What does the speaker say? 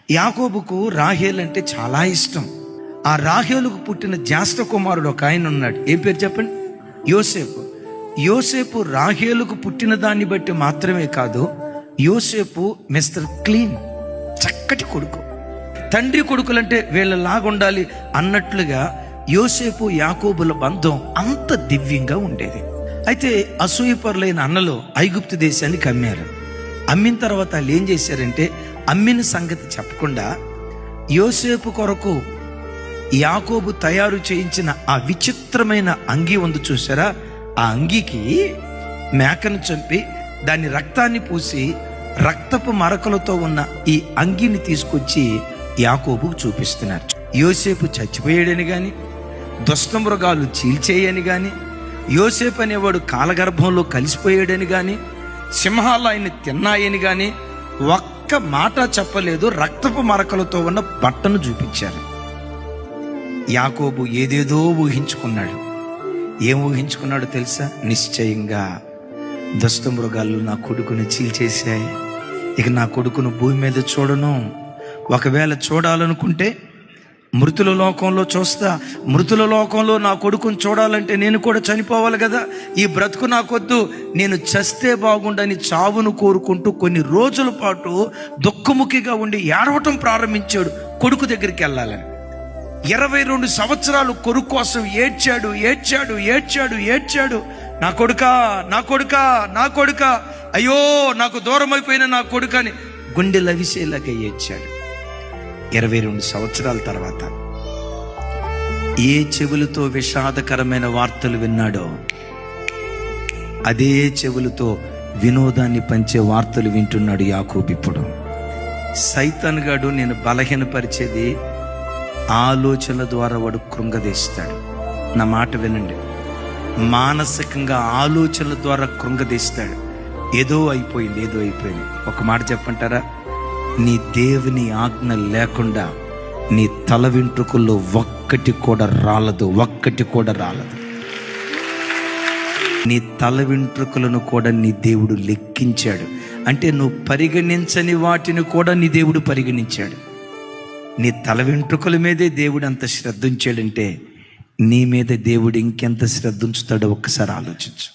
యాకోబుకు రాహేల్ అంటే చాలా ఇష్టం. ఆ రాహేలుకు పుట్టిన జ్యేష్ఠ కుమారుడు ఒక ఆయన ఉన్నాడు. ఏం పేరు చెప్పండి? యోసేపు. యోసేపు రాహేలుకు పుట్టిన దాన్ని బట్టి మాత్రమే కాదు, యోసేపు మిస్టర్ క్లీన్, చక్కటి కొడుకు. తండ్రి కొడుకులంటే వీళ్ళలాగుండాలి అన్నట్లుగా యోసేపు యాకోబుల బంధం అంత దివ్యంగా ఉండేది. అయితే అసూయపరులైన అన్నలు ఐగుప్తు దేశానికి అమ్మారు. అమ్మిన తర్వాత వాళ్ళు ఏం చేశారంటే, అమ్మిన సంగతి చెప్పకుండా యోసేపు కొరకు యాకోబు తయారు చేయించిన ఆ విచిత్రమైన అంగీ ఉంది చూసారా, ఆ అంగీకి మేకను చంపి దాని రక్తాన్ని పూసి రక్తపు మరకలతో ఉన్న ఈ అంగీని తీసుకొచ్చి యాకోబుకు చూపిస్తున్నారు. యోసేపు చచ్చిపోయాడని కానీ, దుష్టమృగాలు చీల్చేయని కానీ, యోసేపు అనేవాడు కాలగర్భంలో కలిసిపోయాడని కానీ, సింహాలు ఆయన్ని తిన్నాయని కానీ ఒక్క మాట చెప్పలేదు. రక్తపు మరకలతో ఉన్న బట్టను చూపించారు. యాకోబు ఏదేదో ఊహించుకున్నాడు. ఏం ఊహించుకున్నాడో తెలుసా? నిశ్చయంగా దుష్టమృగాలు నా కొడుకును చీల్చేశాయి, ఇక నా కొడుకును భూమి మీద చూడను. ఒకవేళ చూడాలనుకుంటే మృతుల లోకంలో చూస్తా. మృతుల లోకంలో నా కొడుకును చూడాలంటే నేను కూడా చనిపోవాలి కదా. ఈ బ్రతుకు నాకొద్దు, నేను చస్తే బాగుండని చావును కోరుకుంటూ కొన్ని రోజుల పాటు దుఃఖముఖిగా ఉండి ఏడవటం ప్రారంభించాడు కొడుకు దగ్గరికి వెళ్ళాలని. 22 సంవత్సరాలు కొడుకు కోసం ఏడ్చాడు ఏడ్చాడు ఏడ్చాడు ఏడ్చాడు. నా కొడుకా, నా కొడుకా, నా కొడుకా, అయ్యో నాకు దూరం అయిపోయిన నా కొడుకని గుండె లవిసేలాగా ఏడ్చాడు. 22 సంవత్సరాల తర్వాత ఏ చెవులతో విషాదకరమైన వార్తలు విన్నాడో అదే చెవులతో వినోదాన్ని పంచే వార్తలు వింటున్నాడు యాకోబు. ఇప్పుడు సైతాన్ గాడు నేను బలహీనపరిచేది ఆలోచనల ద్వారా వాడు కృంగదీస్తాడు. నా మాట వినండి, మానసికంగా ఆలోచనల ద్వారా కృంగదీస్తాడు. ఏదో అయిపోయింది, ఏదో అయిపోయింది. ఒక మాట చెప్పంటారా? నీ దేవుని ఆజ్ఞ లేకుండా నీ తల వెంట్రుకల్లో ఒక్కటి కూడా రాలదు, ఒక్కటి కూడా రాలదు. నీ తల వెంట్రుకలను కూడా నీ దేవుడు లెక్కించాడు. అంటే నువ్వు పరిగణించని వాటిని కూడా నీ దేవుడు పరిగణించాడు. నీ తల వెంట్రుకల మీదే దేవుడు అంత శ్రద్ధ ఉంచాడంటే నీ మీద దేవుడు ఇంకెంత శ్రద్ధ ఉంచుతాడో ఒక్కసారి ఆలోచించు.